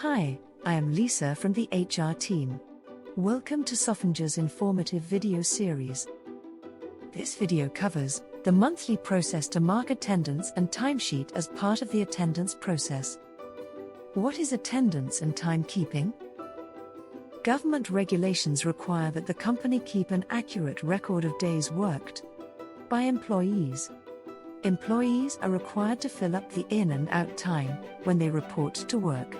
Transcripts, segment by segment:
Hi, I am Lisa from the HR team. Welcome to Sofinger's informative video series. This video covers the monthly process to mark attendance and timesheet as part of the attendance process. What is attendance and timekeeping? Government regulations require that the company keep an accurate record of days worked by employees. Employees are required to fill up the in and out time when they report to work.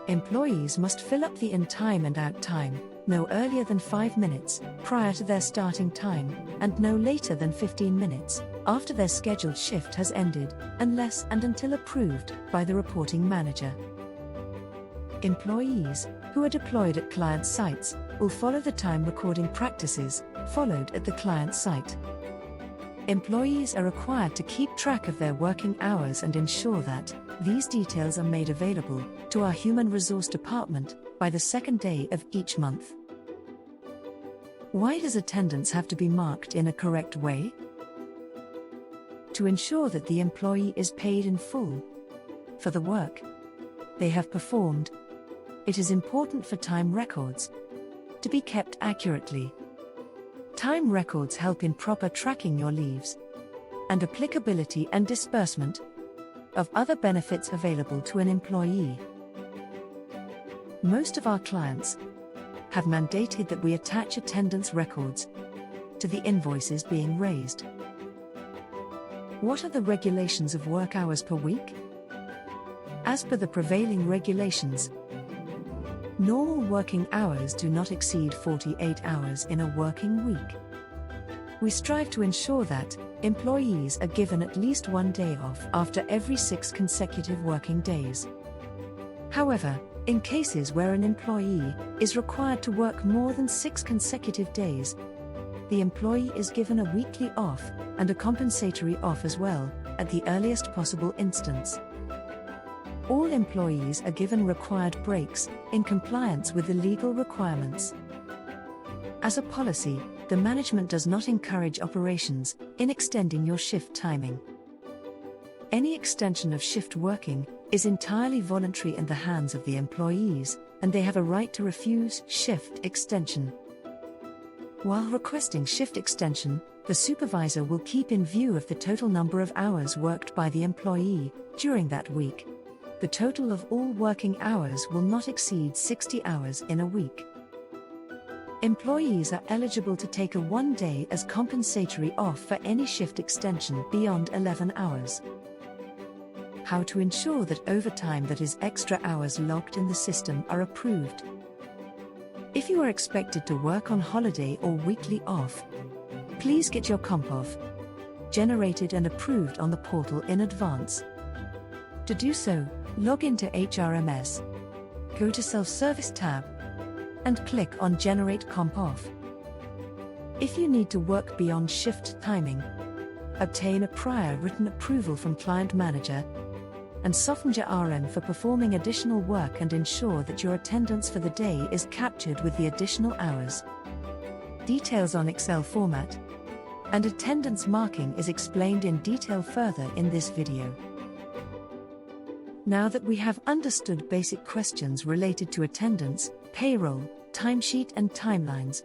Employees must fill up the in time and out time no earlier than 5 minutes prior to their starting time and no later than 15 minutes after their scheduled shift has ended, unless and until approved by the reporting manager. Employees who are deployed at client sites will follow the time recording practices followed at the client site. Employees are required to keep track of their working hours and ensure that these details are made available to our Human Resource Department by the second day of each month. Why does attendance have to be marked in a correct way? To ensure that the employee is paid in full for the work they have performed. It is important for time records to be kept accurately. Time records help in proper tracking your leaves and applicability and disbursement of other benefits available to an employee. Most of our clients have mandated that we attach attendance records to the invoices being raised. What are the regulations of work hours per week? As per the prevailing regulations, normal working hours do not exceed 48 hours in a working week. We strive to ensure that employees are given at least 1 day off after every 6 consecutive working days. However, in cases where an employee is required to work more than 6 consecutive days, the employee is given a weekly off and a compensatory off as well, at the earliest possible instance. All employees are given required breaks in compliance with the legal requirements. As a policy, the management does not encourage operations in extending your shift timing. Any extension of shift working is entirely voluntary in the hands of the employees, and they have a right to refuse shift extension. While requesting shift extension, the supervisor will keep in view of the total number of hours worked by the employee during that week. The total of all working hours will not exceed 60 hours in a week. Employees are eligible to take a 1 day as compensatory off for any shift extension beyond 11 hours. How to ensure that overtime, that is extra hours logged in the system, are approved. If you are expected to work on holiday or weekly off, please get your comp off generated and approved on the portal in advance. To do so, log into HRMS, go to Self-Service tab, and click on Generate Comp Off. If you need to work beyond shift timing, obtain a prior written approval from Client Manager and Sofinger RM for performing additional work and ensure that your attendance for the day is captured with the additional hours. Details on Excel format and attendance marking is explained in detail further in this video. Now that we have understood basic questions related to attendance, payroll, timesheet and timelines,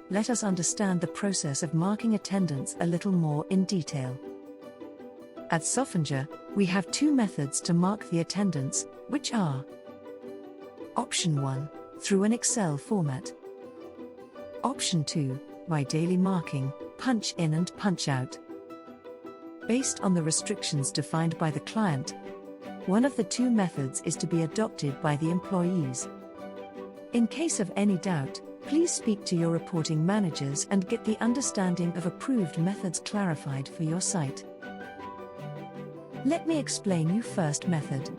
let us understand the process of marking attendance a little more in detail. At Sofinger, we have 2 methods to mark the attendance, which are: Option 1, through an Excel format. Option 2, by daily marking, punch in and punch out. Based on the restrictions defined by the client, one of the 2 methods is to be adopted by the employees. In case of any doubt, please speak to your reporting managers and get the understanding of approved methods clarified for your site. Let me explain you first method.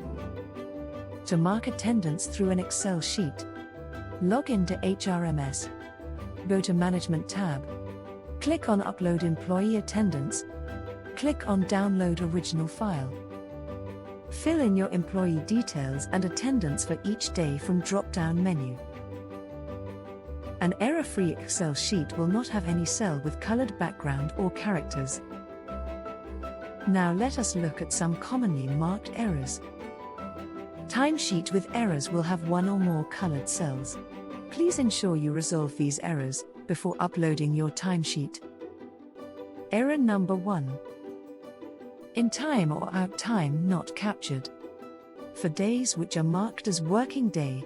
To mark attendance through an Excel sheet, log into HRMS, go to Management tab, click on Upload Employee Attendance, click on Download Original File. Fill in your employee details and attendance for each day from drop-down menu. An error-free Excel sheet will not have any cell with colored background or characters. Now let us look at some commonly marked errors. Timesheet with errors will have one or more colored cells. Please ensure you resolve these errors before uploading your timesheet. Error number 1. In time or out time not captured. For days which are marked as working day,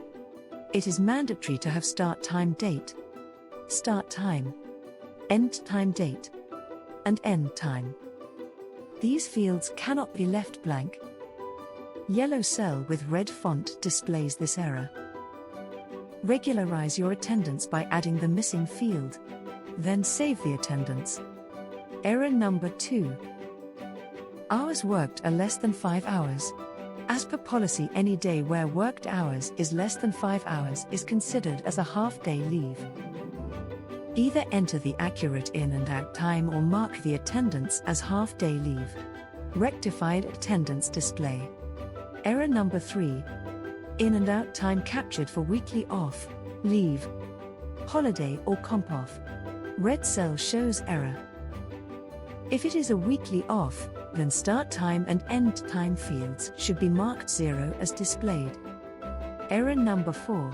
it is mandatory to have start time date, start time, end time date, and end time. These fields cannot be left blank. Yellow cell with red font displays this error. Regularize your attendance by adding the missing field. Then save the attendance. Error number 2. Hours worked are less than 5 hours. As per policy, any day where worked hours is less than 5 hours is considered as a half-day leave. Either enter the accurate in and out time or mark the attendance as half-day leave. Rectified attendance display. Error number 3. In and out time captured for weekly off, leave, holiday or comp off. Red cell shows error. If it is a weekly off, then start time and end time fields should be marked 0 as displayed. Error number 4.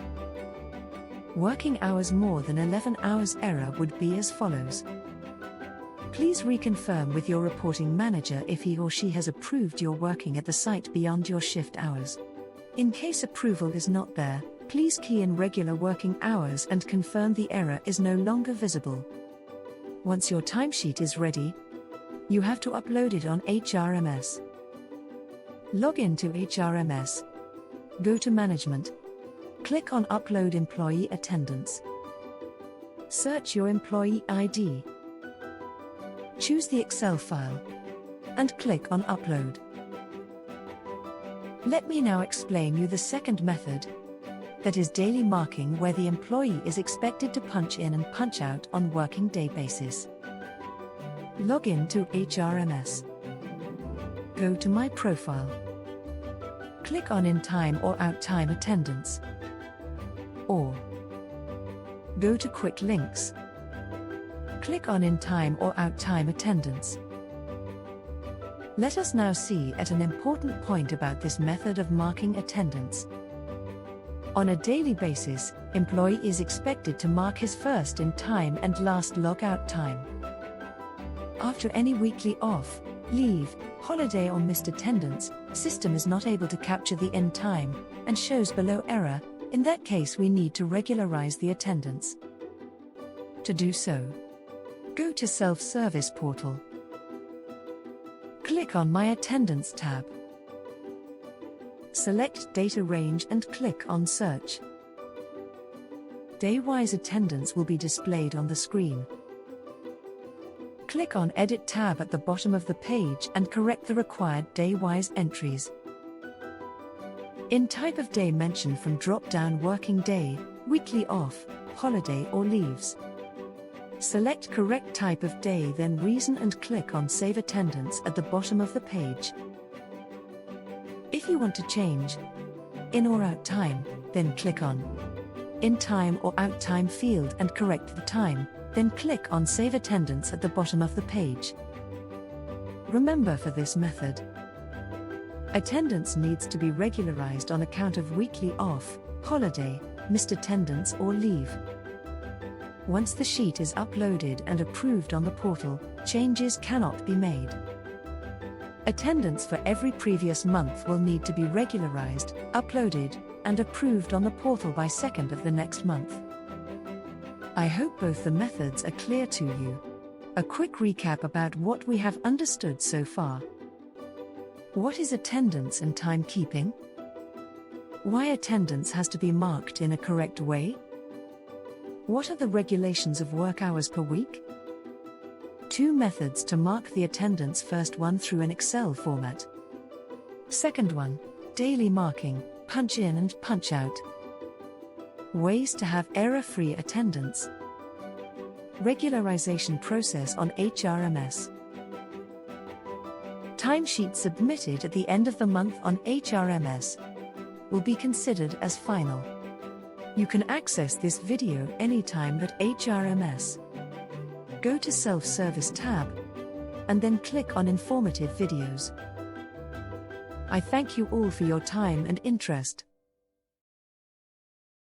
Working hours more than 11 hours. Error would be as follows. Please reconfirm with your reporting manager if he or she has approved your working at the site beyond your shift hours. In case approval is not there, please key in regular working hours and confirm the error is no longer visible. Once your timesheet is ready, you have to upload it on HRMS. Log in to HRMS. Go to Management. Click on Upload Employee Attendance. Search your employee ID. Choose the Excel file and click on Upload. Let me now explain you the second method, that is daily marking, where the employee is expected to punch in and punch out on working day basis. Log in to HRMS. Go to My Profile. Click on In Time or Out Time Attendance. Or go to Quick Links. Click on In Time or Out Time Attendance. Let us now see at an important point about this method of marking attendance. On a daily basis, employee is expected to mark his first in time and last log out time. After any weekly off, leave, holiday or missed attendance, system is not able to capture the in time and shows below error. In that case, we need to regularize the attendance. To do so, go to Self-Service Portal. Click on My Attendance tab. Select Data Range and click on Search. Day-wise attendance will be displayed on the screen. Click on Edit tab at the bottom of the page and correct the required day-wise entries. In type of day, mention from drop-down working day, weekly off, holiday or leaves. Select correct type of day, then reason and click on Save Attendance at the bottom of the page. If you want to change in or out time, then click on In Time or Out Time field and correct the time, then click on Save Attendance at the bottom of the page. Remember, for this method, attendance needs to be regularized on account of weekly off, holiday, missed attendance or leave. Once the sheet is uploaded and approved on the portal, changes cannot be made. Attendance for every previous month will need to be regularized, uploaded, and approved on the portal by 2nd of the next month. I hope both the methods are clear to you. A quick recap about what we have understood so far. What is attendance and timekeeping? Why attendance has to be marked in a correct way? What are the regulations of work hours per week? 2 methods to mark the attendance. First one through an Excel format. Second one, daily marking, punch in and punch out. Ways to have error-free attendance. Regularization process on HRMS. Timesheet submitted at the end of the month on HRMS will be considered as final. You can access this video anytime at HRMS. Go to Self-Service tab and then click on Informative Videos. I thank you all for your time and interest.